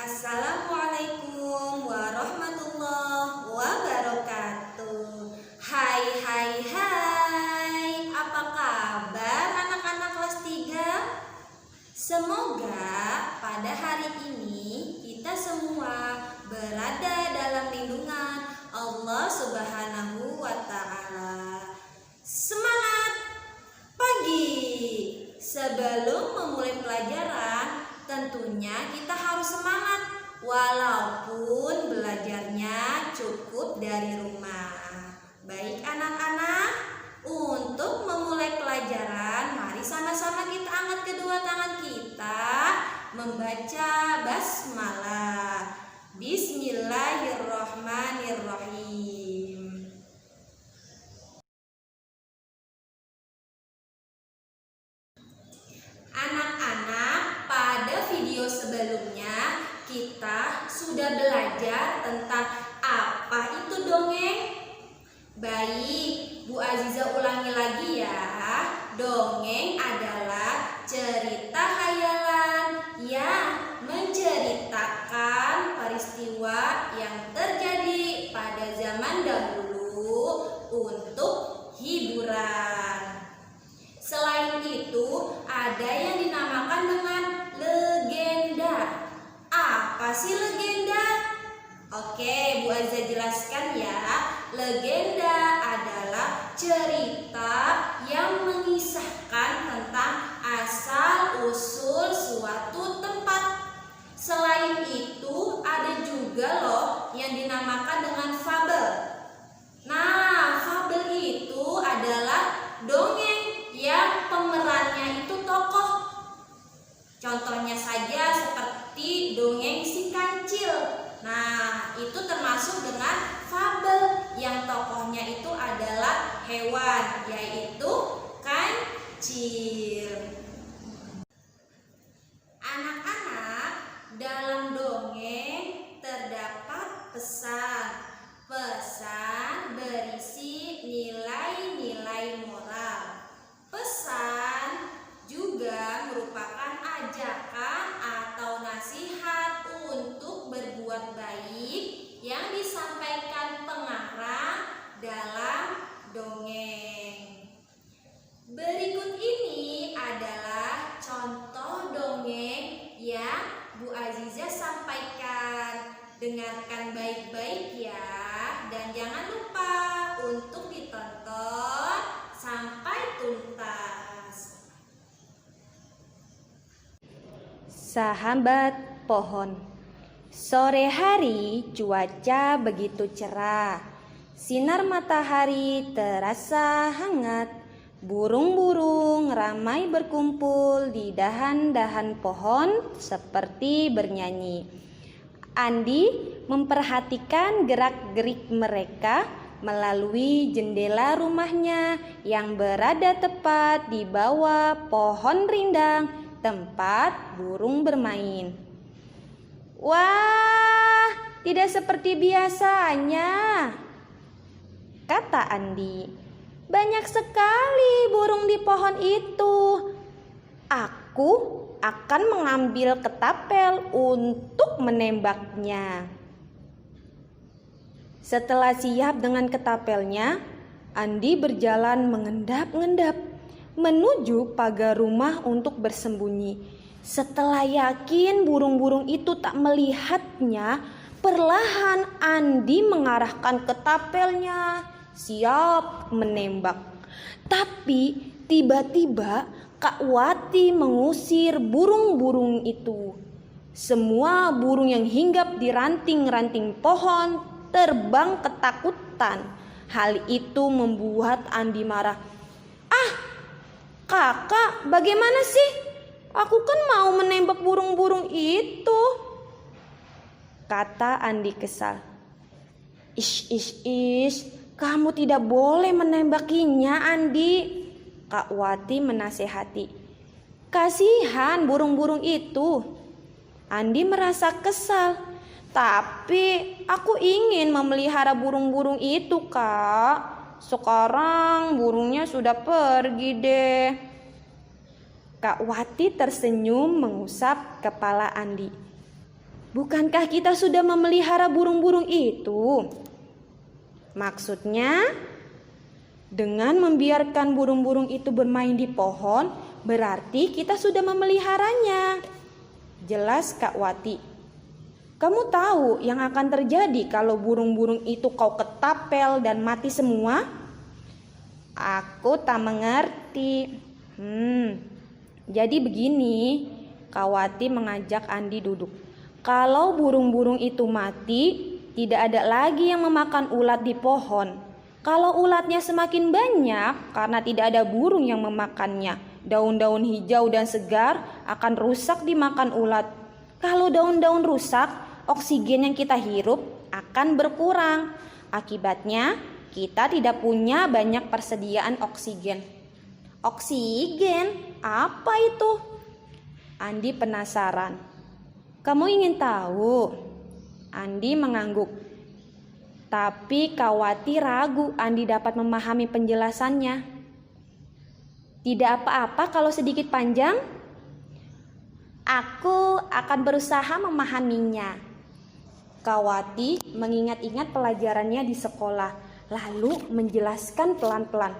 Assalamualaikum warahmatullahi wabarakatuh. Hai, apa kabar anak-anak kelas 3? Semoga pada hari ini kita semua berada dalam lindungan Allah Subhanahu wa Ta'ala. Semangat pagi! Sebelum memulai pelajaran, tentunya kita harus semangat walaupun belajarnya cukup dari rumah. Baik anak-anak, untuk memulai pelajaran, mari sama-sama kita angkat kedua tangan kita membaca basmalah. Bismillahirrahmanirrahim. Anak-anak, pada video sebelumnya kita sudah belajar tentang apa itu dongeng. Baik, Bu Aziza ulangi lagi ya. Dongeng adalah cerita khayalan yang menceritakan peristiwa yang terjadi pada zaman dahulu untuk hiburan. Selain itu, ada yang dinamakan dengan legenda. Apa sih legenda? Oke, Bu Aziza jelaskan ya. Legenda adalah cerita yang mengisahkan tentang asal-usul suatu tempat. Selain itu, ada juga loh yang dinamakan dengan fabel. Nah, fabel itu adalah dongeng yang pemerannya itu tokoh. Contohnya saja seperti dongeng si kancil. Nah, itu termasuk dengan fabel yang tokohnya itu adalah hewan, yaitu kancil. Anak-anak, dalam dongeng terdapat pesan. Pesan berisi nilai-nilai moral. Pesan juga merupakan ajakan atau nasihat untuk berbuat baik yang disampaikan pengarang dalam dongeng. Berikut ini adalah contoh dongeng yang Bu Aziza sampaikan. Dengarkan baik-baik ya, dan jangan lupa untuk ditonton sampai tuntas. Sahabat pohon. Sore hari cuaca begitu cerah. Sinar matahari terasa hangat. Burung-burung ramai berkumpul di dahan-dahan pohon seperti bernyanyi. Andi memperhatikan gerak-gerik mereka melalui jendela rumahnya yang berada tepat di bawah pohon rindang tempat burung bermain. Wah, tidak seperti biasanya, kata Andi. Banyak sekali burung di pohon itu. Aku akan mengambil ketapel untuk menembaknya. Setelah siap dengan ketapelnya, Andi berjalan mengendap-endap menuju pagar rumah untuk bersembunyi. Setelah yakin burung-burung itu tak melihatnya, perlahan Andi mengarahkan ketapelnya, siap menembak. Tapi tiba-tiba Kak Wati mengusir burung-burung itu. Semua burung yang hinggap di ranting-ranting pohon terbang ketakutan. Hal itu membuat Andi marah. Ah, kakak, bagaimana sih? Aku kan mau menembak burung-burung itu, kata Andi kesal. Ish, kamu tidak boleh menembakinya, Andi, Kak Wati menasehati. Kasihan burung-burung itu. Andi merasa kesal. Tapi aku ingin memelihara burung-burung itu, Kak. Sekarang burungnya sudah pergi deh. Kak Wati tersenyum mengusap kepala Andi. Bukankah kita sudah memelihara burung-burung itu? Maksudnya, dengan membiarkan burung-burung itu bermain di pohon, berarti kita sudah memeliharanya. Jelas Kak Wati. Kamu tahu yang akan terjadi kalau burung-burung itu kau ketapel dan mati semua? Aku tak mengerti. Jadi begini, Kak Wati mengajak Andi duduk. Kalau burung-burung itu mati, tidak ada lagi yang memakan ulat di pohon. Kalau ulatnya semakin banyak karena tidak ada burung yang memakannya, daun-daun hijau dan segar akan rusak dimakan ulat. Kalau daun-daun rusak, oksigen yang kita hirup akan berkurang. Akibatnya, kita tidak punya banyak persediaan oksigen. Oksigen? Apa itu? Andi penasaran. Kamu ingin tahu? Andi mengangguk. Tapi Kak Wati ragu Andi dapat memahami penjelasannya. Tidak apa-apa kalau sedikit panjang. Aku akan berusaha memahaminya. Kak Wati mengingat-ingat pelajarannya di sekolah, lalu menjelaskan pelan-pelan.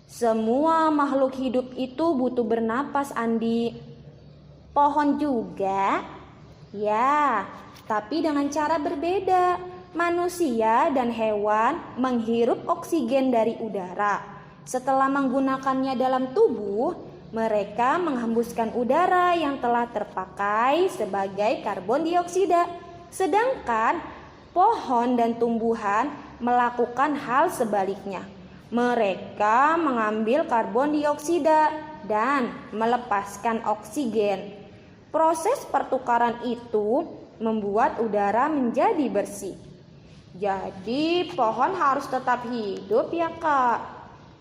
Semua makhluk hidup itu butuh bernapas, Andi. Pohon juga? Ya, tapi dengan cara berbeda. Manusia dan hewan menghirup oksigen dari udara. Setelah menggunakannya dalam tubuh, mereka menghembuskan udara yang telah terpakai sebagai karbon dioksida. Sedangkan pohon dan tumbuhan melakukan hal sebaliknya. Mereka mengambil karbon dioksida dan melepaskan oksigen. Proses pertukaran itu membuat udara menjadi bersih. Jadi pohon harus tetap hidup ya Kak?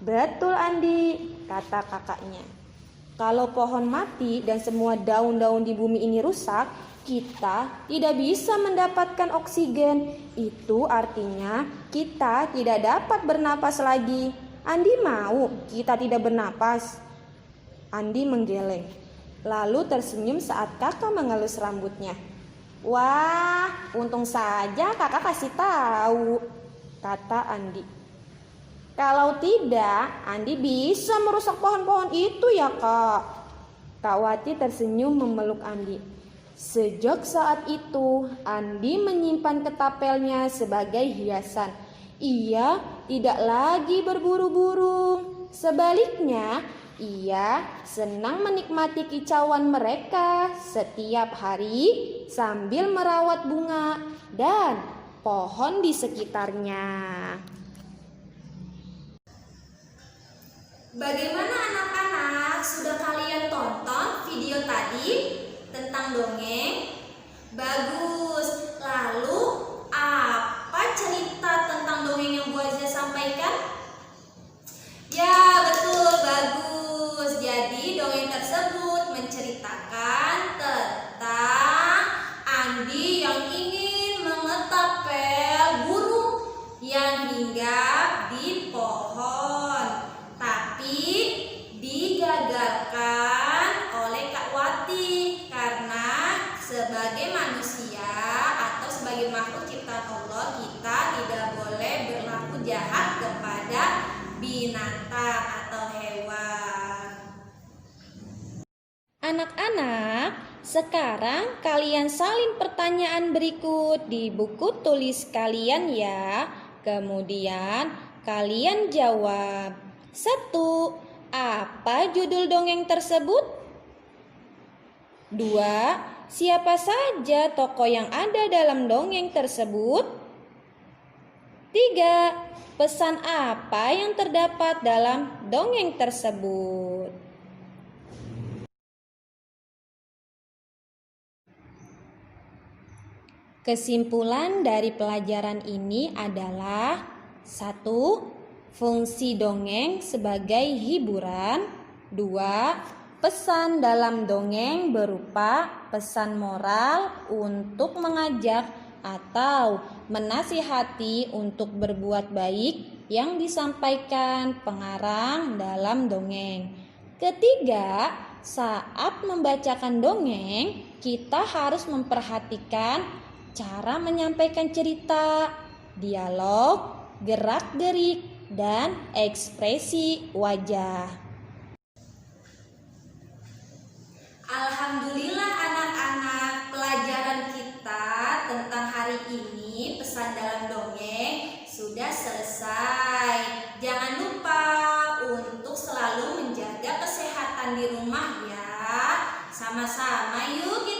Betul Andi, kata kakaknya. Kalau pohon mati dan semua daun-daun di bumi ini rusak, kita tidak bisa mendapatkan oksigen. Itu artinya kita tidak dapat bernapas lagi. Andi mau kita tidak bernapas? Andi menggeleng, lalu tersenyum saat kakak mengelus rambutnya. Wah, untung saja kakak kasih tahu, kata Andi. Kalau tidak, Andi bisa merusak pohon-pohon itu ya Kak. Kak Wati tersenyum memeluk Andi. Sejak saat itu, Andi menyimpan ketapelnya sebagai hiasan. Ia tidak lagi berburu burung. Sebaliknya, ia senang menikmati kicauan mereka setiap hari sambil merawat bunga dan pohon di sekitarnya. Bagaimana anak-anak? Sudah kalian tonton video tadi tentang dongeng? Bagus. Lalu apa cerita tentang dongeng yang Bu Azia sampaikan? Ya, betul, bagus. Jadi dongeng tersebut menceritakan tentang Andi yang ingin mengetapel burung yang hinggap di pohon. Tapi digagalkan oleh Kak Wati karena sebagai manusia atau sebagai makhluk ciptaan Allah, kita tidak boleh berlaku jahat kepada binatang atau hewan. Anak-anak, sekarang kalian salin pertanyaan berikut di buku tulis kalian ya. Kemudian kalian jawab. 1. Apa judul dongeng tersebut? 2. Siapa saja tokoh yang ada dalam dongeng tersebut? 3. Pesan apa yang terdapat dalam dongeng tersebut? Kesimpulan dari pelajaran ini adalah 1. Fungsi dongeng sebagai hiburan. 2. Pesan dalam dongeng berupa pesan moral untuk mengajak atau menasihati untuk berbuat baik yang disampaikan pengarang dalam dongeng. Ketiga, saat membacakan dongeng, kita harus memperhatikan cara menyampaikan cerita, dialog, gerak-gerik, dan ekspresi wajah. Alhamdulillah anak-anak, pelajaran kita tentang hari ini, pesan dalam dongeng, sudah selesai. Jangan lupa untuk selalu menjaga kesehatan di rumah ya. Sama-sama yuk